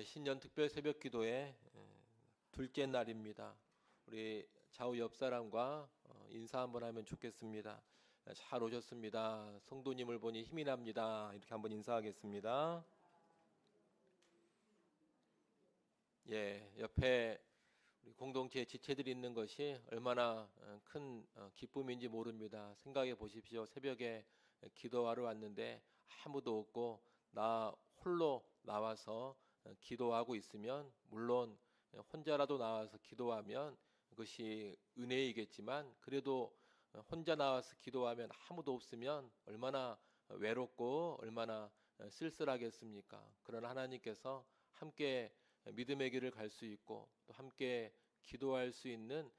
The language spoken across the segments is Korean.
신년 특별 새벽 기도의 둘째 날입니다. 우리 좌우 옆 사람과 인사 한번 하면 좋겠습니다. 잘 오셨습니다. 성도님을 보니 힘이 납니다. 이렇게 한번 인사하겠습니다. 옆에 우리 공동체 지체들이 있는 것이 얼마나 큰 기쁨인지 모릅니다. 생각해 보십시오. 새벽에 기도하러 왔는데 아무도 없고 나 홀로 나와서 기도하고 있으면, 물론 혼자라도 나와서 기도하면 그것이 은혜이겠지만, 그래도 혼자 나와서 기도하면 아무도 없으면 얼마나 외롭고 얼마나 쓸쓸하겠습니까? 그러나 하나님께서 함께 믿음의 길을 갈 수 있고 또 함께 기도할 수 있는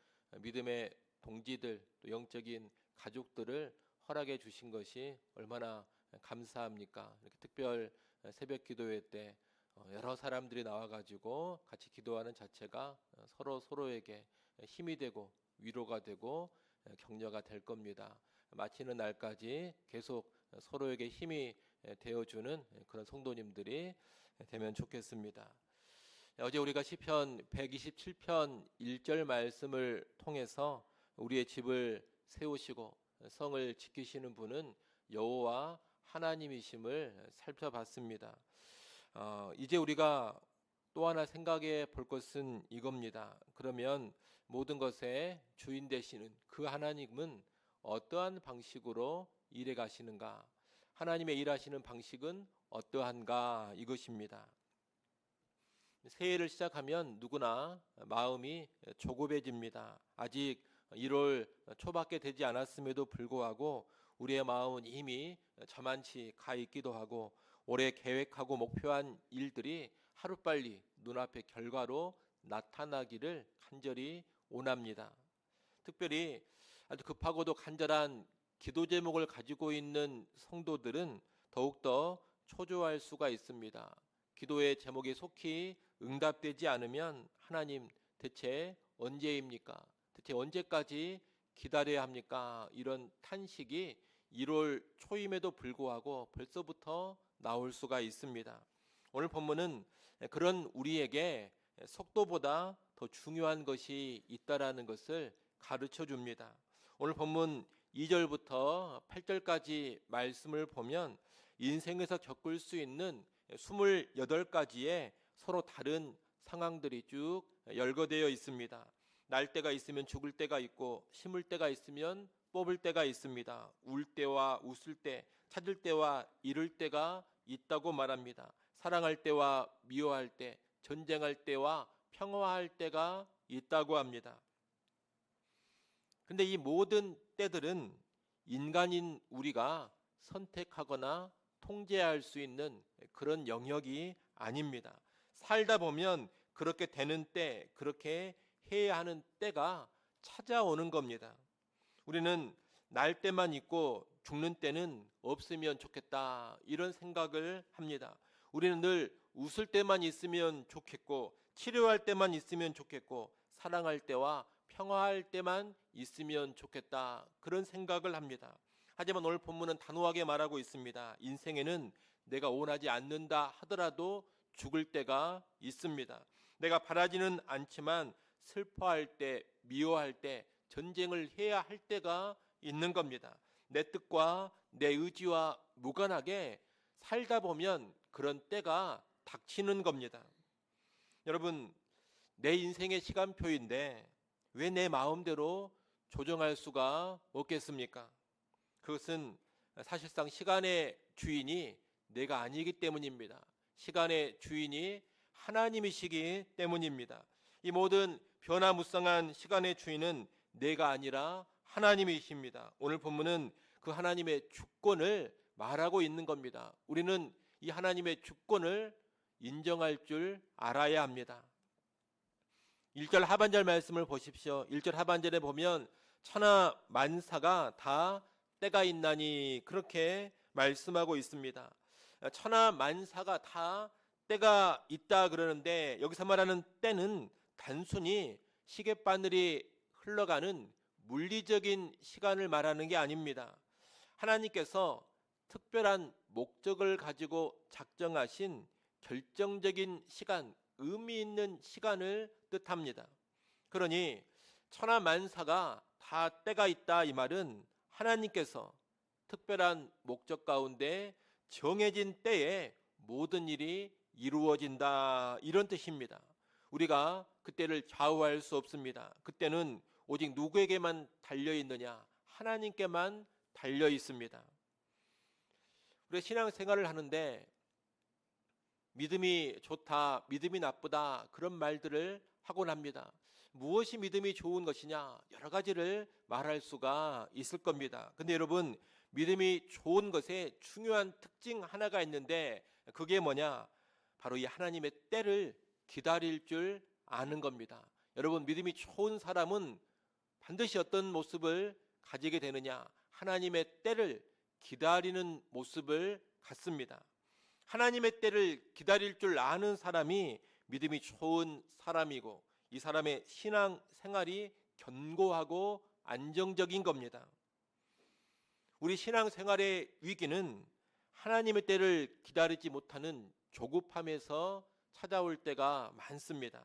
믿음의 동지들, 또 영적인 가족들을 허락해 주신 것이 얼마나 감사합니까? 이렇게 특별 새벽 기도회 때 여러 사람들이 나와가지고 같이 기도하는 자체가 서로 서로에게 힘이 되고 위로가 되고 격려가 될 겁니다. 마치는 날까지 계속 서로에게 힘이 되어주는 그런 성도님들이 되면 좋겠습니다. 어제 우리가 시편 127편 1절 말씀을 통해서 우리의 집을 세우시고 성을 지키시는 분은 여호와 하나님이심을 살펴봤습니다. 이제 우리가 또 하나 생각해 볼 것은 이겁니다. 그러면 모든 것의 주인 되시는 그 하나님은 어떠한 방식으로 일해 가시는가? 하나님의 일하시는 방식은 어떠한가? 이것입니다. 새해를 시작하면 누구나 마음이 조급해집니다. 아직 1월 초밖에 되지 않았음에도 불구하고 우리의 마음은 이미 저만치 가 있기도 하고, 올해 계획하고 목표한 일들이 하루빨리 눈앞의 결과로 나타나기를 간절히 원합니다. 특별히 아주 급하고도 간절한 기도 제목을 가지고 있는 성도들은 더욱더 초조할 수가 있습니다. 기도의 제목이 속히 응답되지 않으면 하나님 대체 언제입니까? 대체 언제까지 기다려야 합니까? 이런 탄식이 1월 초임에도 불구하고 벌써부터 나올 수가 있습니다. 오늘 본문은 그런 우리에게 속도보다 더 중요한 것이 있다라는 것을 가르쳐 줍니다. 오늘 본문 2절부터 8절까지 말씀을 보면 인생에서 겪을 수 있는 28가지의 서로 다른 상황들이 쭉 열거되어 있습니다. 날 때가 있으면 죽을 때가 있고, 심을 때가 있으면 뽑을 때가 있습니다. 울 때와 웃을 때, 찾을 때와 잃을 때가 있다고 말합니다. 사랑할 때와 미워할 때, 전쟁할 때와 평화할 때가 있다고 합니다. 근데 이 모든 때들은 인간인 우리가 선택하거나 통제할 수 있는 그런 영역이 아닙니다. 살다 보면 그렇게 되는 때, 그렇게 해야 하는 때가 찾아오는 겁니다. 우리는 날 때만 있고 죽는 때는 없으면 좋겠다, 이런 생각을 합니다. 우리는 늘 웃을 때만 있으면 좋겠고, 치료할 때만 있으면 좋겠고, 사랑할 때와 평화할 때만 있으면 좋겠다, 그런 생각을 합니다. 하지만 오늘 본문은 단호하게 말하고 있습니다. 인생에는 내가 원하지 않는다 하더라도 죽을 때가 있습니다. 내가 바라지는 않지만 슬퍼할 때, 미워할 때, 전쟁을 해야 할 때가 있는 겁니다. 내 뜻과 내 의지와 무관하게 살다 보면 그런 때가 닥치는 겁니다. 여러분, 내 인생의 시간표인데 왜 내 마음대로 조정할 수가 없겠습니까? 그것은 사실상 시간의 주인이 내가 아니기 때문입니다. 시간의 주인이 하나님이시기 때문입니다. 이 모든 변화무쌍한 시간의 주인은 내가 아니라 하나님이십니다. 오늘 본문은 그 하나님의 주권을 말하고 있는 겁니다. 우리는 이 하나님의 주권을 인정할 줄 알아야 합니다. 1절 하반절 말씀을 보십시오. 1절 하반절에 보면 천하 만사가 다 때가 있나니, 그렇게 말씀하고 있습니다. 천하 만사가 다 때가 있다 그러는데, 여기서 말하는 때는 단순히 시계바늘이 흘러가는 물리적인 시간을 말하는 게 아닙니다. 하나님께서 특별한 목적을 가지고 작정하신 결정적인 시간, 의미 있는 시간을 뜻합니다. 그러니 천하 만사가 다 때가 있다, 이 말은 하나님께서 특별한 목적 가운데 정해진 때에 모든 일이 이루어진다, 이런 뜻입니다. 우리가 그때를 좌우할 수 없습니다. 그때는 오직 누구에게만 달려 있느냐? 하나님께만 달려 있습니다. 우리가 신앙생활을 하는데 믿음이 좋다, 믿음이 나쁘다, 그런 말들을 하곤 합니다. 무엇이 믿음이 좋은 것이냐? 여러 가지를 말할 수가 있을 겁니다. 근데 여러분, 믿음이 좋은 것에 중요한 특징 하나가 있는데 그게 뭐냐? 바로 이 하나님의 때를 기다릴 줄 아는 겁니다. 여러분, 믿음이 좋은 사람은 반드시 어떤 모습을 가지게 되느냐? 하나님의 때를 기다리는 모습을 갖습니다. 하나님의 때를 기다릴 줄 아는 사람이 믿음이 좋은 사람이고, 이 사람의 신앙 생활이 견고하고 안정적인 겁니다. 우리 신앙 생활의 위기는 하나님의 때를 기다리지 못하는 조급함에서 찾아올 때가 많습니다.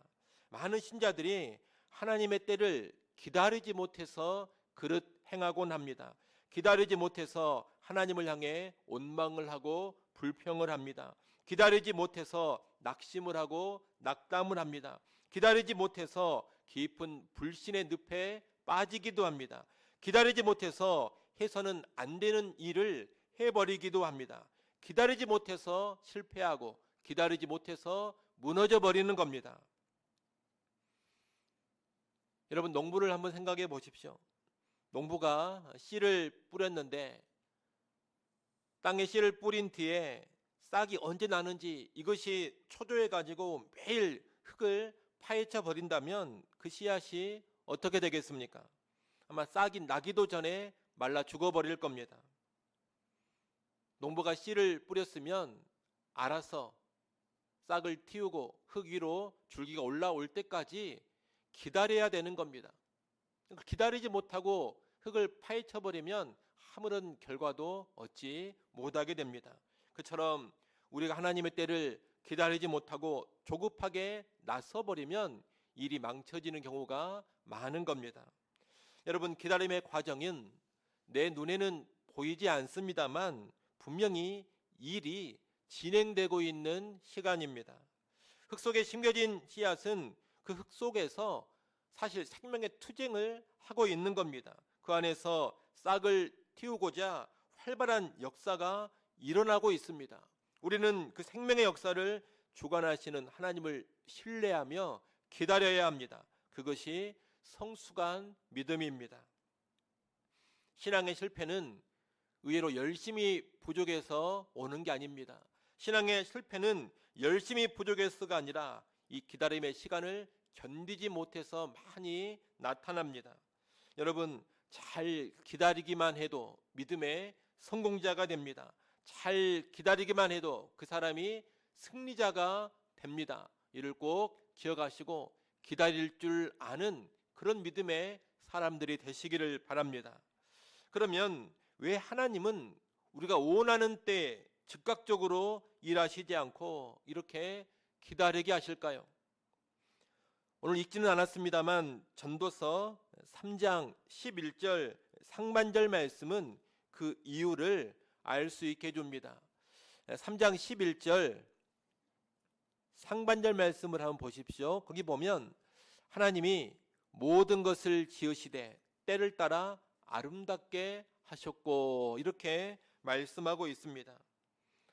많은 신자들이 하나님의 때를 기다리지 못해서 그릇 행하곤 합니다. 기다리지 못해서 하나님을 향해 원망을 하고 불평을 합니다. 기다리지 못해서 낙심을 하고 낙담을 합니다. 기다리지 못해서 깊은 불신의 늪에 빠지기도 합니다. 기다리지 못해서 해서는 안 되는 일을 해버리기도 합니다. 기다리지 못해서 실패하고 기다리지 못해서 무너져 버리는 겁니다. 여러분, 농부를 한번 생각해 보십시오. 농부가 씨를 뿌렸는데 땅에 씨를 뿌린 뒤에 싹이 언제 나는지 이것이 초조해 가지고 매일 흙을 파헤쳐 버린다면 그 씨앗이 어떻게 되겠습니까? 아마 싹이 나기도 전에 말라 죽어버릴 겁니다. 농부가 씨를 뿌렸으면 알아서 싹을 틔우고 흙 위로 줄기가 올라올 때까지 기다려야 되는 겁니다. 기다리지 못하고 흙을 파헤쳐 버리면 아무런 결과도 얻지 못하게 됩니다. 그처럼 우리가 하나님의 때를 기다리지 못하고 조급하게 나서버리면 일이 망쳐지는 경우가 많은 겁니다. 여러분, 기다림의 과정은 내 눈에는 보이지 않습니다만 분명히 일이 진행되고 있는 시간입니다. 흙 속에 심겨진 씨앗은 그 흙 속에서 사실 생명의 투쟁을 하고 있는 겁니다. 그 안에서 싹을 틔우고자 활발한 역사가 일어나고 있습니다. 우리는 그 생명의 역사를 주관하시는 하나님을 신뢰하며 기다려야 합니다. 그것이 성숙한 믿음입니다. 신앙의 실패는 의외로 열심히 부족해서 오는 게 아닙니다. 신앙의 실패는 열심히 부족해서가 아니라 이 기다림의 시간을 견디지 못해서 많이 나타납니다. 여러분, 잘 기다리기만 해도 믿음의 성공자가 됩니다. 잘 기다리기만 해도 그 사람이 승리자가 됩니다. 이를 꼭 기억하시고 기다릴 줄 아는 그런 믿음의 사람들이 되시기를 바랍니다. 그러면 왜 하나님은 우리가 원하는 때에 즉각적으로 일하시지 않고 이렇게 기다리게 하실까요? 오늘 읽지는 않았습니다만 전도서 3장 11절 상반절 말씀은 그 이유를 알 수 있게 해줍니다. 3장 11절 상반절 말씀을 한번 보십시오. 거기 보면 하나님이 모든 것을 지으시되 때를 따라 아름답게 하셨고, 이렇게 말씀하고 있습니다.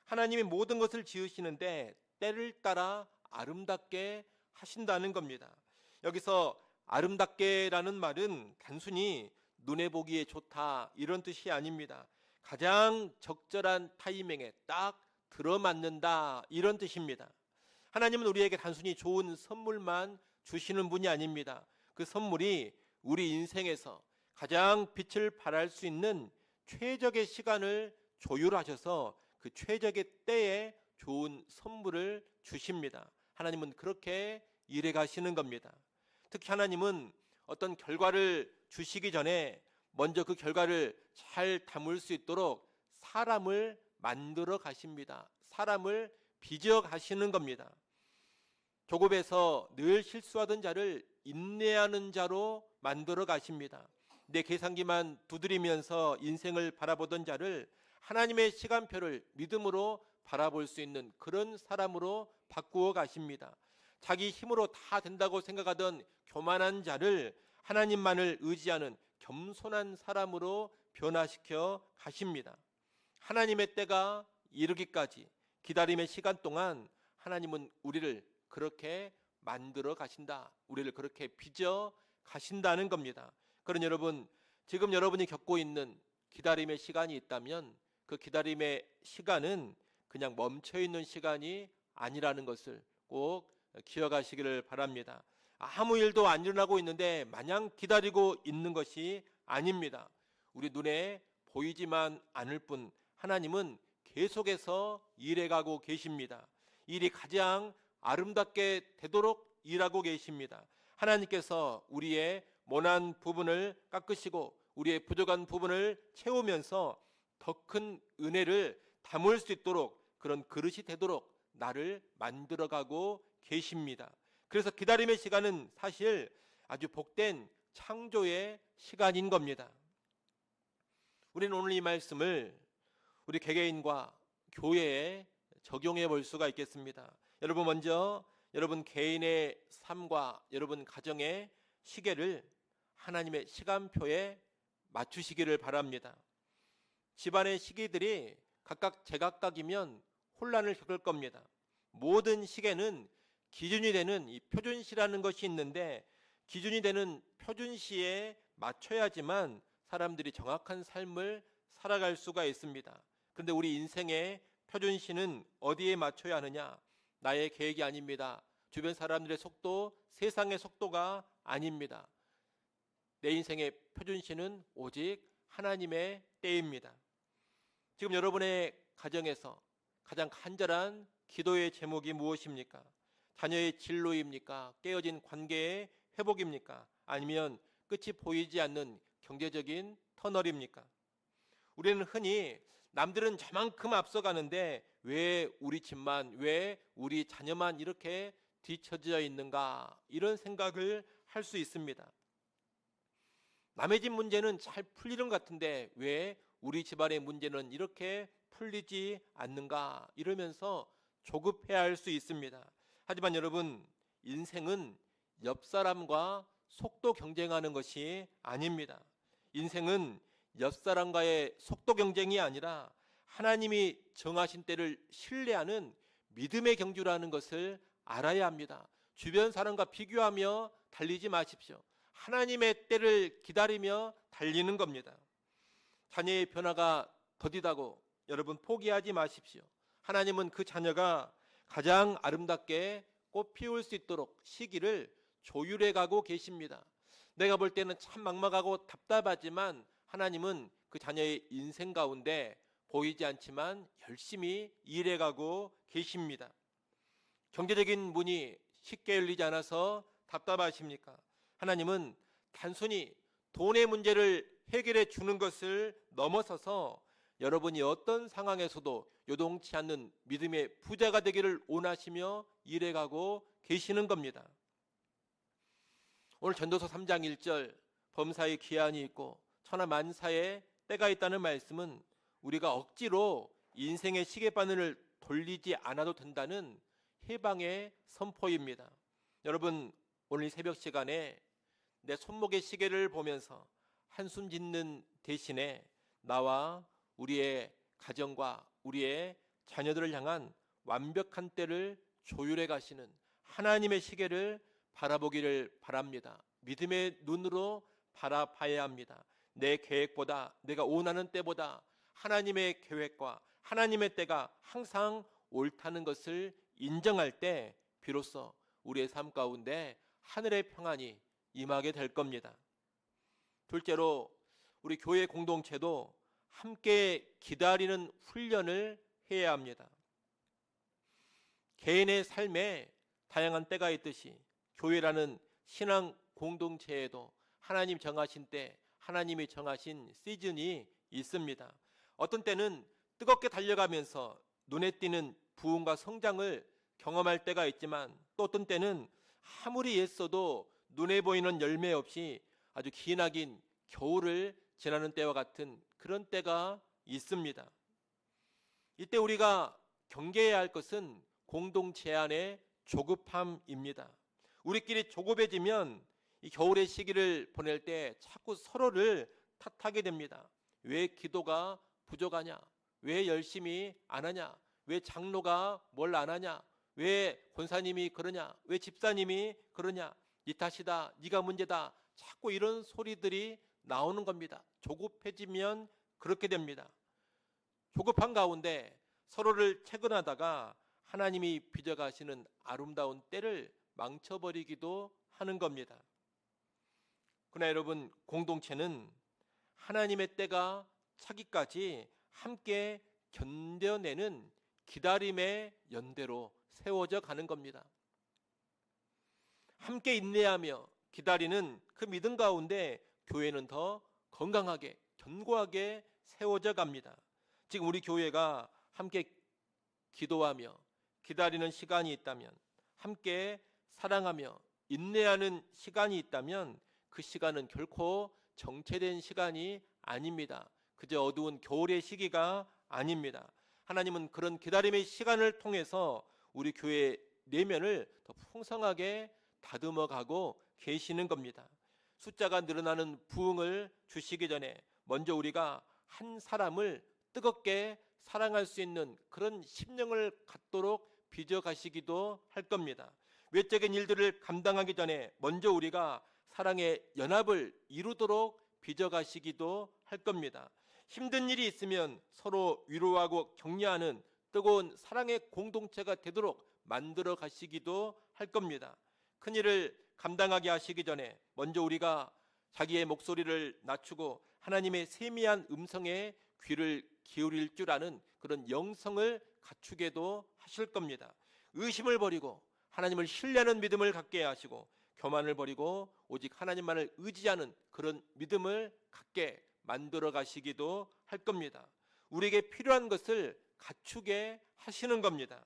하나님이 모든 것을 지으시는데 때를 따라 아름답게 하신다는 겁니다. 여기서 아름답게라는 말은 단순히 눈에 보기에 좋다 이런 뜻이 아닙니다. 가장 적절한 타이밍에 딱 들어맞는다 이런 뜻입니다. 하나님은 우리에게 단순히 좋은 선물만 주시는 분이 아닙니다. 그 선물이 우리 인생에서 가장 빛을 발할 수 있는 최적의 시간을 조율하셔서 그 최적의 때에 좋은 선물을 주십니다. 하나님은 그렇게 일해 가시는 겁니다. 특히 하나님은 어떤 결과를 주시기 전에 먼저 그 결과를 잘 담을 수 있도록 사람을 만들어 가십니다. 사람을 빚어 가시는 겁니다. 조급해서 늘 실수하던 자를 인내하는 자로 만들어 가십니다. 내 계산기만 두드리면서 인생을 바라보던 자를 하나님의 시간표를 믿음으로 바라볼 수 있는 그런 사람으로 바꾸어 가십니다. 자기 힘으로 다 된다고 생각하던 교만한 자를 하나님만을 의지하는 겸손한 사람으로 변화시켜 가십니다. 하나님의 때가 이르기까지 기다림의 시간 동안 하나님은 우리를 그렇게 만들어 가신다. 우리를 그렇게 빚어 가신다는 겁니다. 그런 여러분, 지금 여러분이 겪고 있는 기다림의 시간이 있다면 그 기다림의 시간은 그냥 멈춰 있는 시간이 아니라는 것을 꼭 기억하시기를 바랍니다. 아무 일도 안 일어나고 있는데 마냥 기다리고 있는 것이 아닙니다. 우리 눈에 보이지만 않을 뿐 하나님은 계속해서 일해가고 계십니다. 일이 가장 아름답게 되도록 일하고 계십니다. 하나님께서 우리의 모난 부분을 깎으시고 우리의 부족한 부분을 채우면서 더 큰 은혜를 담을 수 있도록 그런 그릇이 되도록 나를 만들어가고 계십니다. 그래서 기다림의 시간은 사실 아주 복된 창조의 시간인 겁니다. 우리는 오늘 이 말씀을 우리 개개인과 교회에 적용해 볼 수가 있겠습니다. 여러분, 먼저 여러분 개인의 삶과 여러분 가정의 시계를 하나님의 시간표에 맞추시기를 바랍니다. 집안의 시기들이 각각 제각각이면 혼란을 겪을 겁니다. 모든 시계는 기준이 되는 이 표준시라는 것이 있는데 기준이 되는 표준시에 맞춰야지만 사람들이 정확한 삶을 살아갈 수가 있습니다. 그런데 우리 인생의 표준시는 어디에 맞춰야 하느냐? 나의 계획이 아닙니다. 주변 사람들의 속도, 세상의 속도가 아닙니다. 내 인생의 표준시는 오직 하나님의 때입니다. 지금 여러분의 가정에서 가장 간절한 기도의 제목이 무엇입니까? 자녀의 진로입니까? 깨어진 관계의 회복입니까? 아니면 끝이 보이지 않는 경제적인 터널입니까? 우리는 흔히 남들은 저만큼 앞서가는데 왜 우리 집만, 왜 우리 자녀만 이렇게 뒤처져 있는가? 이런 생각을 할 수 있습니다. 남의 집 문제는 잘 풀리는 것 같은데 왜 우리 집안의 문제는 이렇게 풀리지 않는가? 이러면서 조급해야 할 수 있습니다. 하지만 여러분, 인생은 옆 사람과 속도 경쟁하는 것이 아닙니다. 인생은 옆 사람과의 속도 경쟁이 아니라 하나님이 정하신 때를 신뢰하는 믿음의 경주라는 것을 알아야 합니다. 주변 사람과 비교하며 달리지 마십시오. 하나님의 때를 기다리며 달리는 겁니다. 자녀의 변화가 더디다고 여러분 포기하지 마십시오. 하나님은 그 자녀가 가장 아름답게 꽃 피울 수 있도록 시기를 조율해 가고 계십니다. 내가 볼 때는 참 막막하고 답답하지만 하나님은 그 자녀의 인생 가운데 보이지 않지만 열심히 일해 가고 계십니다. 경제적인 문이 쉽게 열리지 않아서 답답하십니까? 하나님은 단순히 돈의 문제를 해결해 주는 것을 넘어서서 여러분이 어떤 상황에서도 요동치 않는 믿음의 부자가 되기를 원하시며 일해가고 계시는 겁니다. 오늘 전도서 3장 1절 범사의 기한이 있고 천하만사의 때가 있다는 말씀은 우리가 억지로 인생의 시계바늘을 돌리지 않아도 된다는 해방의 선포입니다. 여러분, 오늘 새벽 시간에 내 손목의 시계를 보면서 한숨 짓는 대신에 나와 우리의 가정과 우리의 자녀들을 향한 완벽한 때를 조율해 가시는 하나님의 시계를 바라보기를 바랍니다. 믿음의 눈으로 바라봐야 합니다. 내 계획보다, 내가 원하는 때보다 하나님의 계획과 하나님의 때가 항상 옳다는 것을 인정할 때 비로소 우리의 삶 가운데 하늘의 평안이 임하게 될 겁니다. 둘째로 우리 교회 공동체도 함께 기다리는 훈련을 해야 합니다. 개인의 삶에 다양한 때가 있듯이 교회라는 신앙 공동체에도 하나님 정하신 때, 하나님이 정하신 시즌이 있습니다. 어떤 때는 뜨겁게 달려가면서 눈에 띄는 부흥과 성장을 경험할 때가 있지만 또 어떤 때는 아무리 애써도 눈에 보이는 열매 없이 아주 기나긴 겨울을 지나는 때와 같은 그런 때가 있습니다. 이때 우리가 경계해야 할 것은 공동체 안의 조급함입니다. 우리끼리 조급해지면 이 겨울의 시기를 보낼 때 자꾸 서로를 탓하게 됩니다. 왜 기도가 부족하냐? 왜 열심히 안 하냐? 왜 장로가 뭘 안 하냐? 왜 권사님이 그러냐? 왜 집사님이 그러냐? 네 탓이다. 네가 문제다. 자꾸 이런 소리들이 나오는 겁니다. 조급해지면 그렇게 됩니다. 조급한 가운데 서로를 채근하다가 하나님이 빚어가시는 아름다운 때를 망쳐버리기도 하는 겁니다. 그러나 여러분, 공동체는 하나님의 때가 차기까지 함께 견뎌내는 기다림의 연대로 세워져 가는 겁니다. 함께 인내하며 기다리는 그 믿음 가운데 교회는 더 건강하게 견고하게 세워져 갑니다. 지금 우리 교회가 함께 기도하며 기다리는 시간이 있다면, 함께 사랑하며 인내하는 시간이 있다면 그 시간은 결코 정체된 시간이 아닙니다. 그저 어두운 겨울의 시기가 아닙니다. 하나님은 그런 기다림의 시간을 통해서 우리 교회 내면을 더 풍성하게 다듬어 가고 계시는 겁니다. 숫자가 늘어나는 부흥을 주시기 전에 먼저 우리가 한 사람을 뜨겁게 사랑할 수 있는 그런 심령을 갖도록 빚어가시기도 할 겁니다. 외적인 일들을 감당하기 전에 먼저 우리가 사랑의 연합을 이루도록 빚어가시기도 할 겁니다. 힘든 일이 있으면 서로 위로하고 격려하는 뜨거운 사랑의 공동체가 되도록 만들어 가시기도 할 겁니다. 큰일을 감당하게 하시기 전에 먼저 우리가 자기의 목소리를 낮추고 하나님의 세미한 음성에 귀를 기울일 줄 아는 그런 영성을 갖추게도 하실 겁니다. 의심을 버리고 하나님을 신뢰하는 믿음을 갖게 하시고 교만을 버리고 오직 하나님만을 의지하는 그런 믿음을 갖게 만들어 가시기도 할 겁니다. 우리에게 필요한 것을 갖추게 하시는 겁니다.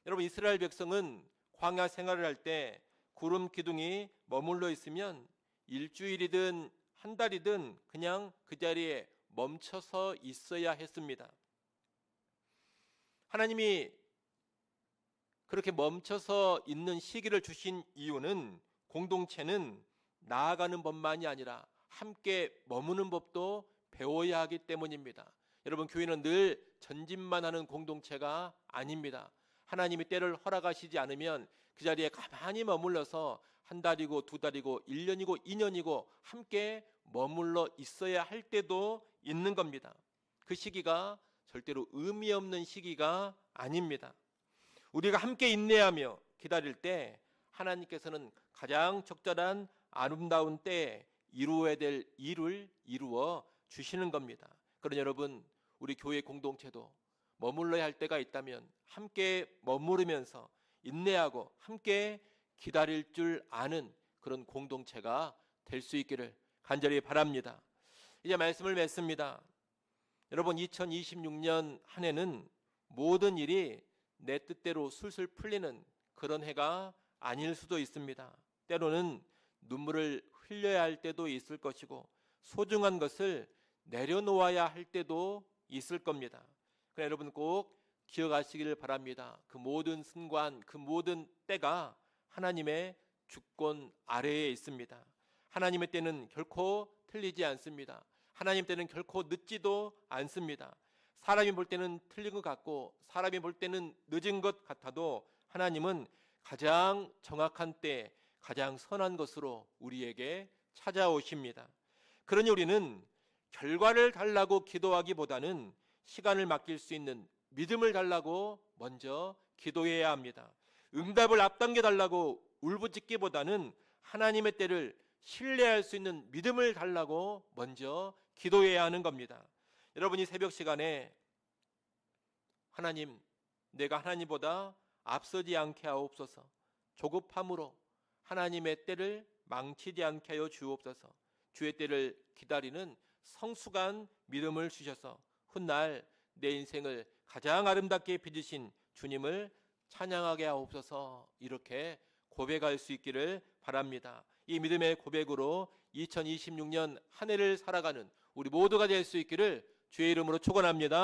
여러분, 이스라엘 백성은 광야 생활을 할 때 구름 기둥이 머물러 있으면 일주일이든 한 달이든 그냥 그 자리에 멈춰서 있어야 했습니다. 하나님이 그렇게 멈춰서 있는 시기를 주신 이유는 공동체는 나아가는 법만이 아니라 함께 머무는 법도 배워야 하기 때문입니다. 여러분, 교회는 늘 전진만 하는 공동체가 아닙니다. 하나님이 때를 허락하시지 않으면 그 자리에 가만히 머물러서 한 달이고 두 달이고 1년이고 2년이고 함께 머물러 있어야 할 때도 있는 겁니다. 그 시기가 절대로 의미 없는 시기가 아닙니다. 우리가 함께 인내하며 기다릴 때 하나님께서는 가장 적절한 아름다운 때에 이루어야 될 일을 이루어 주시는 겁니다. 그러나 여러분, 우리 교회 공동체도 머물러야 할 때가 있다면 함께 머무르면서 인내하고 함께 기다릴 줄 아는 그런 공동체가 될 수 있기를 간절히 바랍니다. 이제 말씀을 맺습니다. 여러분, 2026년 한 해는 모든 일이 내 뜻대로 술술 풀리는 그런 해가 아닐 수도 있습니다. 때로는 눈물을 흘려야 할 때도 있을 것이고 소중한 것을 내려놓아야 할 때도 있을 겁니다. 그러나 여러분 꼭 기억하시기를 바랍니다. 그 모든 순간, 그 모든 때가 하나님의 주권 아래에 있습니다. 하나님의 때는 결코 틀리지 않습니다. 하나님 때는 결코 늦지도 않습니다. 사람이 볼 때는 틀린 것 같고 사람이 볼 때는 늦은 것 같아도 하나님은 가장 정확한 때, 가장 선한 것으로 우리에게 찾아오십니다. 그러니 우리는 결과를 달라고 기도하기보다는 시간을 맡길 수 있는 믿음을 달라고 먼저 기도해야 합니다. 응답을 앞당겨 달라고 울부짖기보다는 하나님의 때를 신뢰할 수 있는 믿음을 달라고 먼저 기도해야 하는 겁니다. 여러분이 새벽 시간에 하나님, 내가 하나님보다 앞서지 않게 하옵소서, 조급함으로 하나님의 때를 망치지 않게 하여 주옵소서, 주의 때를 기다리는 성숙한 믿음을 주셔서 훗날 내 인생을 가장 아름답게 빚으신 주님을 찬양하게 하옵소서. 이렇게 고백할 수 있기를 바랍니다. 이 믿음의 고백으로 2026년 한 해를 살아가는 우리 모두가 될 수 있기를 주의 이름으로 축원합니다.